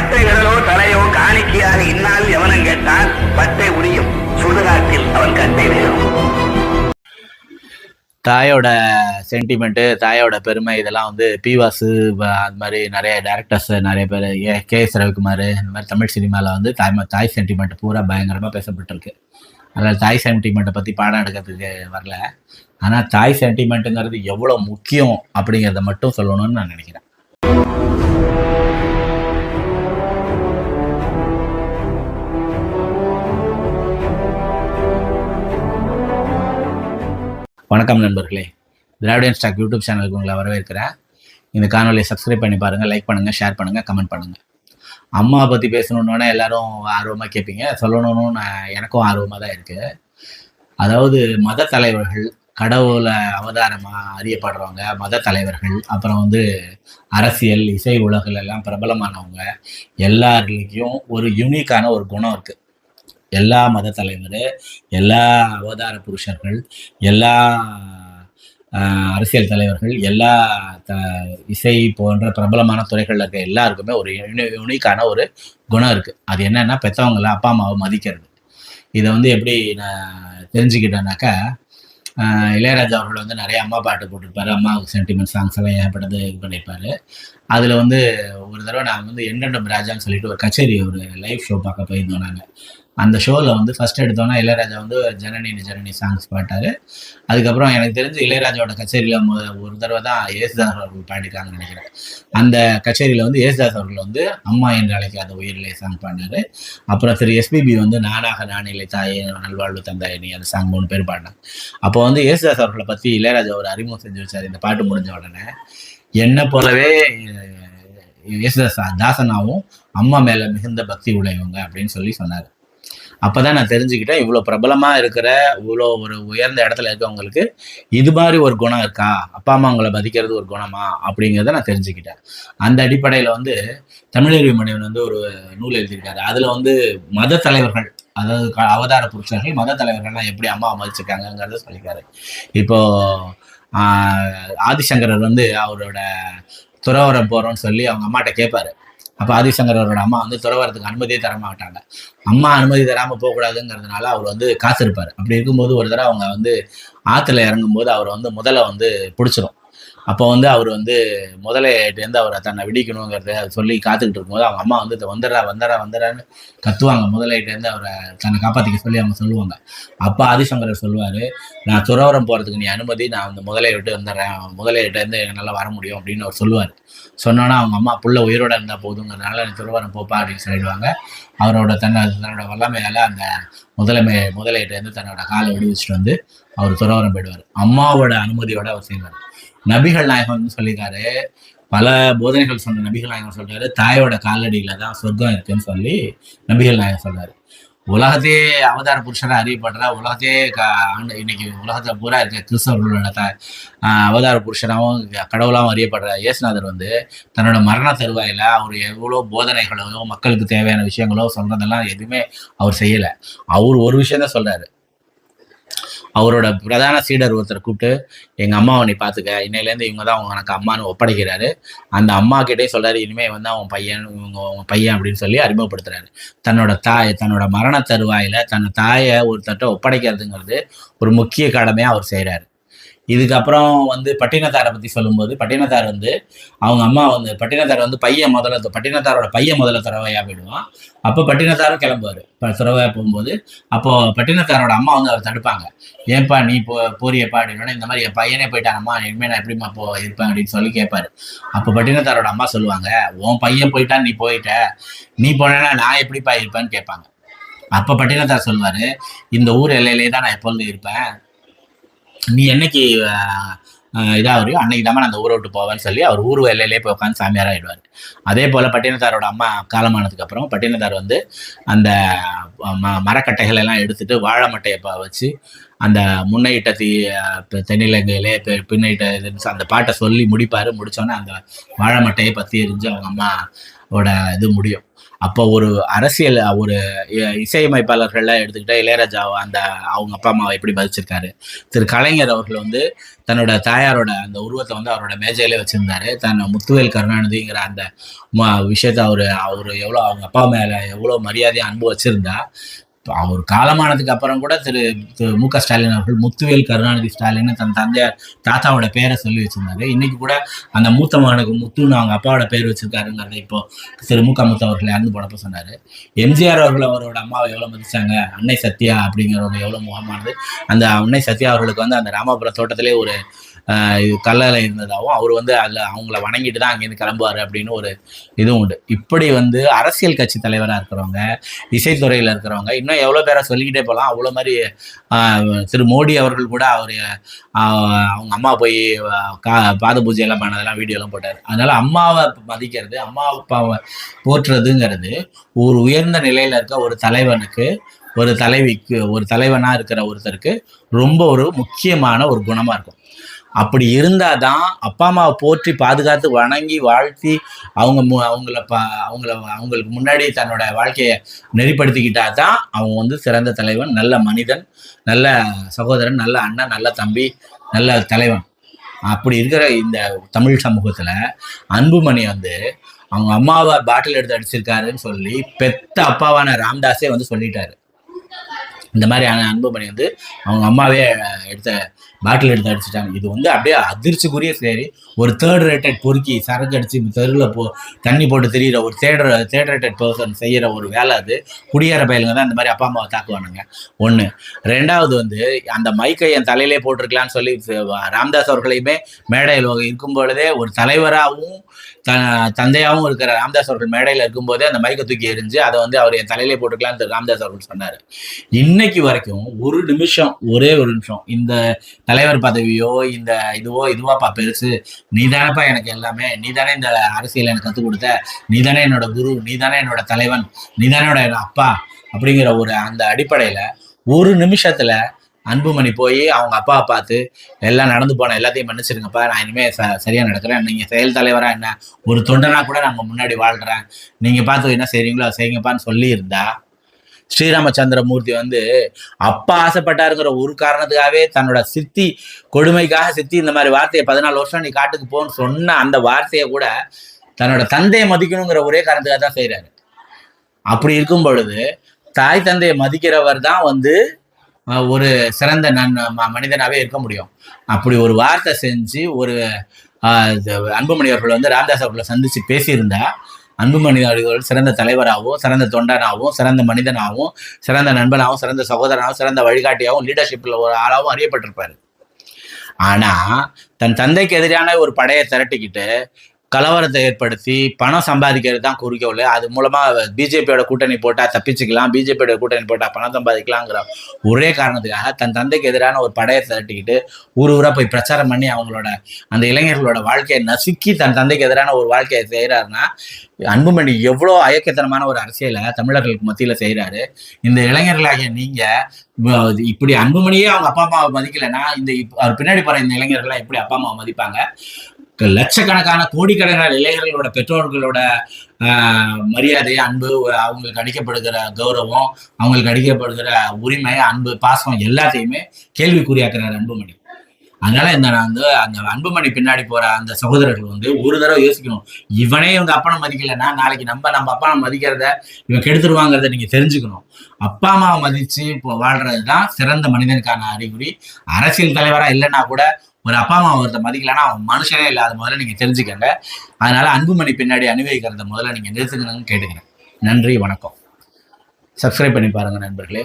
கட்டை விரலோ தலையோ காணிக்கையாக இந்நாள் எவனும் கேட்டால் பட்டை உரியும், சுடுகாட்டில் அவன் கட்டை விழும். தாயோட சென்டிமெண்ட்டு, தாயோட பெருமை இதெல்லாம் வந்து பிவாசு அது மாதிரி நிறைய டேரக்டர்ஸ் நிறைய பேர், கே.எஸ். ரவிக்குமார், இந்த மாதிரி தமிழ் சினிமாவில் வந்து தாய் சென்டிமெண்ட் பூரா பயங்கரமாக பேசப்பட்டிருக்கு. அதில் தாய் சென்டிமெண்ட்டை பற்றி பாடம் எடுக்கிறதுக்கு வரல. ஆனால் தாய் சென்டிமெண்ட்டுங்கிறது எவ்வளோ முக்கியம் அப்படிங்கிறத மட்டும் சொல்லணும்னு நான் நினைக்கிறேன். வணக்கம் நண்பர்களே, திராவிடியன் ஸ்டாக் யூடியூப் சேனலுக்கு உங்களை வரவேற்கிறேன். இந்த காணொலியை சப்ஸ்கிரைப் பண்ணி பாருங்கள், லைக் பண்ணுங்கள், ஷேர் பண்ணுங்கள், கமெண்ட் பண்ணுங்கள். அம்மாவை பற்றி பேசணுன்னே எல்லாரும் ஆர்வமாக கேட்பீங்க. சொல்லணும்னு எனக்கும் ஆர்வமாக தான் இருக்குது. அதாவது மத தலைவர்கள், கடவுளை அவதாரமாக அறியப்படுறவங்க மத தலைவர்கள், அப்புறம் வந்து அரசியல், இசை உலகில் எல்லாம் பிரபலமானவங்க எல்லாருக்கும் ஒரு யூனிக்கான ஒரு குணம் இருக்குது. எல்லா மத தலைவர், எல்லா அவதார புருஷர்கள், எல்லா அரசியல் தலைவர்கள், எல்லா இசை போன்ற பிரபலமான துறைகளில் இருக்க எல்லாருக்குமே ஒரு யூனிக்கான ஒரு குணம் இருக்குது. அது என்னென்னா பெற்றவங்கள அப்பா அம்மாவை மதிக்கிறது. இதை வந்து எப்படி நான் தெரிஞ்சுக்கிட்டேன்னாக்கா, இளையராஜா அவர்கள் வந்து நிறைய அம்மா பாட்டு போட்டிருப்பாரு. அம்மாவுக்கு சென்டிமெண்ட் சாங்ஸ் எல்லாம் ஏற்பட்டது இது பண்ணியிருப்பாரு. அதில் வந்து ஒரு தடவை நான் வந்து என்னென்ன ராஜான்னு சொல்லிட்டு ஒரு கச்சேரி, ஒரு லைவ் ஷோ பார்க்க போயிருந்தோம் நாங்கள். அந்த ஷோவில் வந்து ஃபஸ்ட் எடுத்தோன்னா இளையராஜா வந்து ஜனனி ஜனனி சாங்ஸ் பாட்டார். அதுக்கப்புறம் எனக்கு தெரிஞ்சு இளையராஜாவோட கச்சேரியில் ஒரு தடவை தான் யேசுதாஸ் அவர்கள் பாடிருக்காங்கன்னு நினைக்கிறேன். அந்த கச்சேரியில் வந்து யேசுதாஸ் அவர்கள் வந்து அம்மா என்று அழைக்காத உயிரிலே சாங் பாடினார். அப்புறம் திரு எஸ்பிபி வந்து நானாக நானிலை தாயே நல்வாழ்வு தந்தாயே நீ அந்த சாங் 3 பேர் பாடினாங்க. அப்போ வந்து யேசுதாஸ் அவர்களை பற்றி இளையராஜா ஒரு அறிமுகம் செஞ்சு வச்சார். இந்த பாட்டு முடிஞ்ச உடனே என்னை போலவே யேசுதாஸ் தாசனாவும் அம்மா மேலே மிகுந்த பக்தி உடையவங்க அப்படின்னு சொல்லி சொன்னார். அப்போ தான் நான் தெரிஞ்சுக்கிட்டேன், இவ்வளோ பிரபலமாக இருக்கிற, இவ்வளோ ஒரு உயர்ந்த இடத்துல இருக்கவங்களுக்கு இது மாதிரி ஒரு குணம் இருக்கா, அப்பா அம்மா அவங்கள மதிக்கிறது ஒரு குணமா அப்படிங்கிறத நான் தெரிஞ்சுக்கிட்டேன். அந்த அடிப்படையில் வந்து தமிழறிவு மணிவன் வந்து ஒரு நூல் எழுதியிருக்காரு. அதில் வந்து மத தலைவர்கள், அதாவது அவதார புருஷர்கள், மத தலைவர்கள்லாம் எப்படி அம்மாவை மதிச்சிருக்காங்கிறத சொல்லியிருக்காரு. இப்போது ஆதிசங்கரர் வந்து அவரோட துறவரம் போகிறோன்னு சொல்லி அவங்க அம்மாட்ட கேட்பாரு. அப்போ ஆதிசங்கரோட அம்மா வந்து துறவரத்துக்கு அனுமதியே தர மாட்டாங்க. அம்மா அனுமதி தராமல் போகக்கூடாதுங்கிறதுனால அவர் வந்து காத்திருப்பார். அப்படி இருக்கும்போது ஒரு தடவை அவங்க வந்து ஆற்றுல இறங்கும்போது அவர் வந்து முதலை வந்து பிடிச்சிரும். அப்போ வந்து அவர் வந்து முதலையிட்டேருந்து அவரை தன்னை விடிக்கணுங்கிறத சொல்லி காத்துக்கிட்டு இருக்கும்போது அவங்க அம்மா வந்து வந்துடான்னு கத்துவாங்க. முதலையிட்டேருந்து அவரை தன்னை காப்பாற்றிக்க சொல்லி அவங்க சொல்லுவாங்க. அப்போ ஆதிசங்கரர் சொல்லுவார், நான் துறவரம் போகிறதுக்கு நீ அனுமதி, நான் அந்த முதலையை விட்டு வந்துடுறேன், முதலையிட்டேருந்து என்னால் வர முடியும் அப்படின்னு அவர் சொல்லுவார். சொன்னோன்னா அவங்க அம்மா புள்ள உயிரோடு இருந்தால் போதுங்கிறதுனால நீ துறவரம் போப்பா அப்படின்னு சொல்லிடுவாங்க. அவரோட தன்னோட வல்லமையால் அந்த முதலையிட்டேருந்து தன்னோட காலை விடுவிச்சுட்டு வந்து அவர் துறவரம் போயிடுவார். அம்மாவோட அனுமதியோடு அவர் செய்வார். நபிகள் நாயகம் சொல்லியிருக்காரு, பல போதனைகள் சொன்ன நபிகள் நாயகம் சொல்றாரு, தாயோட காலடியில தான் சொர்க்கம் இருக்குன்னு சொல்லி நபிகள் நாயகம் சொல்றாரு. உலகத்தையே அவதார புருஷராக அறியப்படுற, உலகத்தையே இன்னைக்கு உலகத்தை பூரா இருக்க கிறிஸ்தவர்களோட அவதார புருஷனாகவும் கடவுளாகவும் அறியப்படுற இயேசுநாதர் வந்து தன்னோட மரண தருவாயில் அவர் எவ்வளோ போதனைகளோ மக்களுக்கு தேவையான விஷயங்களோ சொல்றதெல்லாம் எதுவுமே அவர் செய்யலை. அவர் ஒரு விஷயம் தான் சொல்றாரு. அவரோட பிரதான சீடர் ஒருத்தரை கூப்பிட்டு, எங்கள் அம்மாவை நீ பார்த்துக்க, இன்னையிலேருந்து இவங்க தான் உனக்கு அம்மானு ஒப்படைக்கிறாரு. அந்த அம்மா கிட்டே சொல்கிறாரு, இனிமேல் வந்து அவன் பையன், உங்கள் பையன் அப்படின்னு சொல்லி அறிமுகப்படுத்துறாரு. தன்னோட மரண தருவாயில் தன்னை தாயை ஒருத்தட்ட ஒப்படைக்கிறதுங்கிறது ஒரு முக்கிய கடமையாக அவர் செய்கிறாரு. இதுக்கப்புறம் வந்து பட்டினத்தாரை பற்றி சொல்லும்போது, பட்டினத்தார் வந்து அவங்க அம்மா வந்து பட்டினத்தார் வந்து பட்டினத்தாரோட பையன் முதல்ல துறவையாக போயிடுவான். அப்போ பட்டினத்தாரும் கிளம்புவார் துறவையாக போகும்போது. அப்போது பட்டினத்தாரோட அம்மா வந்து அவர் தடுப்பாங்க. ஏன்பா நீ போறியப்பா அப்படின்னா, இந்த மாதிரி என் பையனே போயிட்டானம்மா, இனிமேல் நான் எப்படிம்மா இருப்பேன் அப்படின்னு சொல்லி கேட்பாரு. அப்போ பட்டினத்தாரோட அம்மா சொல்லுவாங்க, உன் பையன் போயிட்டான், நீ போயிட்ட, நீ போனேன்னா நான் எப்படிப்பா இருப்பேன்னு கேட்பாங்க. அப்போ பட்டினத்தார் சொல்லுவார், இந்த ஊர் எல்லையிலே தான் நான் எப்பொழுதும் இருப்பேன், நீ என்னைக்கு இதாகிறியோ அன்னைக்கு தான் நான் அந்த ஊரை விட்டு போவேன்னு சொல்லி அவர் ஊர் எல்லையிலே போய் உட்காந்து சாமியாராக ஆயிடுவார். அதே போல் பட்டினத்தாரோட அம்மா காலமானதுக்கு அப்புறம் பட்டினத்தார் வந்து அந்த மரக்கட்டைகள் எல்லாம் எடுத்துட்டு வாழை மட்டையை வச்சு அந்த முன்னையிட்ட தென்னிலங்கையிலே பின்னிட்ட அந்த பாட்டை சொல்லி முடிப்பார். முடித்தோன்னே அந்த வாழை மட்டையை பற்றி எரிஞ்சு அவங்க அம்மாவோட இது முடியும். அப்போ ஒரு அரசியல் ஒரு இசையமைப்பாளர்கள்லாம் எடுத்துக்கிட்டால் இளையராஜா அந்த அவங்க அப்பா அம்மாவை எப்படி பாதிச்சிருக்காரு. திரு கலைஞர் அவர்கள் வந்து தன்னோட தாயாரோட அந்த உருவத்தை வந்து அவரோட மேஜையிலே வச்சிருந்தாரு. முத்துவேல் கருணாநிதிங்கிற அந்த விஷயத்த அவர் எவ்வளோ அவங்க அப்பா மேலே எவ்வளோ மரியாதையாக அன்பு வச்சிருந்தா, அவர் காலமானதுக்கு அப்புறம் கூட திரு மு.க. ஸ்டாலின் அவர்கள் முத்துவேல் கருணாநிதி ஸ்டாலின் தன் தந்தையார் தாத்தாவோட பேரை சொல்லி வச்சிருந்தாரு. இன்னைக்கு கூட அந்த மூத்த மகனுக்கு முத்துன்னு அவங்க அப்பாவோட பேர் வச்சிருக்காருங்கிறத இப்போ திரு மு.க. முத்து அவர்கள் இறந்து போனப்போ சொன்னாரு. எம்ஜிஆர் அவர்கள் அவரோட அம்மாவை எவ்வளோ மதிச்சாங்க, அன்னை சத்யா அப்படிங்கிறவங்க எவ்வளோ முகமானது. அந்த அன்னை சத்யா அவர்களுக்கு வந்து அந்த ராமாபுரம் தோட்டத்திலே ஒரு கல்லறை இருந்ததாகவும் அவர் வந்து அதில் அவங்கள வணங்கிட்டு தான் அங்கேருந்து கிளம்புவார் அப்படின்னு ஒரு இதுவும் உண்டு. இப்படி வந்து அரசியல் கட்சி தலைவராக இருக்கிறவங்க, இசைத்துறையில் இருக்கிறவங்க, இன்னும் எவ்வளோ பேரை சொல்லிக்கிட்டே போகலாம். அவ்வளோ மாதிரி திரு மோடி அவர்கள் கூட அவங்க அம்மா போய் பாத பூஜை எல்லாம் பண்ணதெல்லாம் வீடியோலாம் போட்டார். அதனால அம்மாவை மதிக்கிறது, அம்மா அப்பாவை போற்றுறதுங்கிறது ஒரு உயர்ந்த நிலையில் இருக்க ஒரு தலைவனுக்கு, ஒரு தலைவிக்கு, ஒரு தலைவனாக இருக்கிற ஒருத்தருக்கு ரொம்ப ஒரு முக்கியமான ஒரு குணமாக இருக்கும். அப்படி இருந்தால் தான் அப்பா அம்மாவை போற்றி பாதுகாத்து வணங்கி வாழ்த்தி அவங்களுக்கு முன்னாடி தன்னோட வாழ்க்கையை நெறிப்படுத்திக்கிட்டா தான் அவங்க வந்து சிறந்த தலைவன், நல்ல மனிதன், நல்ல சகோதரன், நல்ல அண்ணன், நல்ல தம்பி, நல்ல தலைவன். அப்படி இருக்கிற இந்த தமிழ் சமூகத்தில் அன்புமணி வந்து அவங்க அம்மாவை பாட்டில் எடுத்து அடிச்சிருக்காருன்னு சொல்லி பெத்த அப்பாவான ராம்தாஸே வந்து சொல்லிட்டாரு. இந்த மாதிரி அன்புமணி வந்து அவங்க அம்மாவே பாட்டில் எடுத்து அடிச்சுட்டாங்க. இது வந்து அப்படியே அதிர்ச்சிக்குரிய சரி. ஒரு தேர்ட் ரேட்டட் பொறுக்கி சரக்கு அடிச்சு தெருவில் தண்ணி போட்டு தெரியிற ஒரு தேர்ட் ரேட்டட் பர்சன் செய்கிற ஒரு வேலை. அது குடியேற பயலுங்க தான் இந்த மாதிரி அப்பா அம்மாவை தாக்குவானுங்க. ஒன்று. ரெண்டாவது வந்து அந்த மைக்கை என் தலையிலே போட்டிருக்கலான்னு சொல்லி ராம்தாஸ் அவர்களையுமே மேடையில் இருக்கும் பொழுதே ஒரு தலைவராகவும் தந்தையாகவும் இருக்கிற ராம்தாஸ் அவர்கள் மேடையில் இருக்கும்போதே அந்த மைக்கை தூக்கி எறிஞ்சு அதை வந்து அவர் என் தலையிலே போட்டுக்கலான்னு ராம்தாஸ் அவர்கள் சொன்னார். இன்னைக்கு வரைக்கும் ஒரு நிமிஷம், ஒரே ஒரு நிமிஷம் இந்த தலைவர் பதவியோ இந்த இதுவாப்பா பெருசு, நீ தானேப்பா எனக்கு எல்லாமே, நீ தானே இந்த அரசியல் எனக்கு கற்றுக் கொடுத்த, நீ தானே என்னோட குரு, நீ தானே என்னோட தலைவன், நீ தானே என்னோட அப்பா அப்படிங்கிற ஒரு அந்த அடிப்படையில் ஒரு நிமிஷத்தில் அன்புமணி போய் அவங்க அப்பாவை பார்த்து எல்லாம் நடந்து போன எல்லாத்தையும் மன்னிச்சிருங்கப்பா, நான் இனிமேல் சரியாக நடக்கிறேன், நீங்கள் செயல் தலைவராக என்ன ஒரு தொண்டனா கூட நாங்கள் முன்னாடி வாழ்கிறேன், நீங்கள் பார்த்து என்ன செய்கிறீங்களோ அதை செய்யுங்கப்பான்னு சொல்லியிருந்தா ஸ்ரீராமச்சந்திரமூர்த்தி வந்து அப்பா ஆசைப்பட்டாருங்கிற ஒரு காரணத்துக்காகவே தன்னோட சித்தி கொடுமைக்காக சித்தி இந்த மாதிரி வார்த்தையை 14 வருஷம் நீ காட்டுக்கு போன்னு சொன்ன அந்த வார்த்தையை கூட தன்னோட தந்தையை மதிக்கணுங்கிற ஒரே காரணத்துக்காக தான் செய்கிறாரு. அப்படி இருக்கும் பொழுது தாய் தந்தையை மதிக்கிறவர் தான் வந்து ஒரு சிறந்த மனிதனாகவே இருக்க முடியும். அப்படி ஒரு வார்த்தை செஞ்சு ஒரு அன்புமணி அவர்கள் வந்து ராம்தாஸ் அவர்களை சந்திச்சு பேசியிருந்தா அன்புமணி அவர்கள் சிறந்த தலைவராகவும், சிறந்த தொண்டனாகவும், சிறந்த மனிதனாகவும், சிறந்த நண்பனாகவும், சிறந்த சகோதரனாகவும், சிறந்த வழிகாட்டியாகவும், லீடர்ஷிப்பில் ஒரு ஆளாகவும் அறியப்பட்டிருப்பாரு. ஆனால் தன் தந்தைக்கு எதிரான ஒரு படையை திரட்டிக்கிட்டு கலவரத்தை ஏற்படுத்தி பணம் சம்பாதிக்கிறது தான் குறிக்கோள். அது மூலமாக பிஜேபியோட கூட்டணி போட்டால் தப்பிச்சுக்கலாம், பிஜேபியோட கூட்டணி போட்டால் பணம் சம்பாதிக்கலாங்கிற ஒரே காரணத்துக்காக தன் தந்தைக்கு எதிரான ஒரு படையை திரட்டிக்கிட்டு ஊராக போய் பிரச்சாரம் பண்ணி அவங்களோட அந்த இளைஞர்களோட வாழ்க்கையை நசுக்கி தன் தந்தைக்கு எதிரான ஒரு வாழ்க்கையை செய்கிறாருன்னா அன்புமணி எவ்வளோ அயக்கத்தனமான ஒரு அரசியலை தமிழர்களுக்கு மத்தியில் செய்கிறாரு. இந்த இளைஞர்களாகிய நீங்கள் இப்படி அன்புமணியே அவங்க அப்பா அம்மாவை மதிக்கலைன்னா அவர் பின்னாடி போகிற இந்த இளைஞர்கள்லாம் எப்படி அப்பா அம்மாவை மதிப்பாங்க? லட்சக்கணக்கான கோடிக்கணக்கான இளைஞர்களோட பெற்றோர்களோட மரியாதை, அன்பு, அவங்களுக்கு அளிக்கப்படுகிற கௌரவம், அவங்களுக்கு அளிக்கப்படுகிற உரிமை, அன்பு, பாசம் எல்லாத்தையுமே கேள்விக்குறியாக்குறாரு அன்புமணி. அதனால அந்த அன்புமணி பின்னாடி போற அந்த சகோதரர்கள் வந்து ஒரு தடவை யோசிக்கணும். இவனே இவங்க அப்பனை மதிக்கலைன்னா நாளைக்கு நம்ம அப்பா அம்மா மதிக்கிறத இவன் கெடுத்துருவாங்கிறத நீங்க தெரிஞ்சுக்கணும். அப்பா அம்மாவை மதிச்சு இப்போ வாழ்றதுதான் சிறந்த மனிதனுக்கான அறிகுறி. அரசியல் தலைவரா இல்லைன்னா கூட ஒரு அப்பா அம்மா ஒருத்த மதிக்கலைன்னா அவன் மனுஷனே இல்லாத முதல்ல நீங்க தெரிஞ்சுக்கங்க. அதனால அன்புமணி பின்னாடி அனுபவிக்கிறத முதல்ல நீங்க நிறுத்துக்கணும்னு கேட்டுக்கிறேன். நன்றி, வணக்கம். சப்ஸ்கிரைப் பண்ணி பாருங்க நண்பர்களே.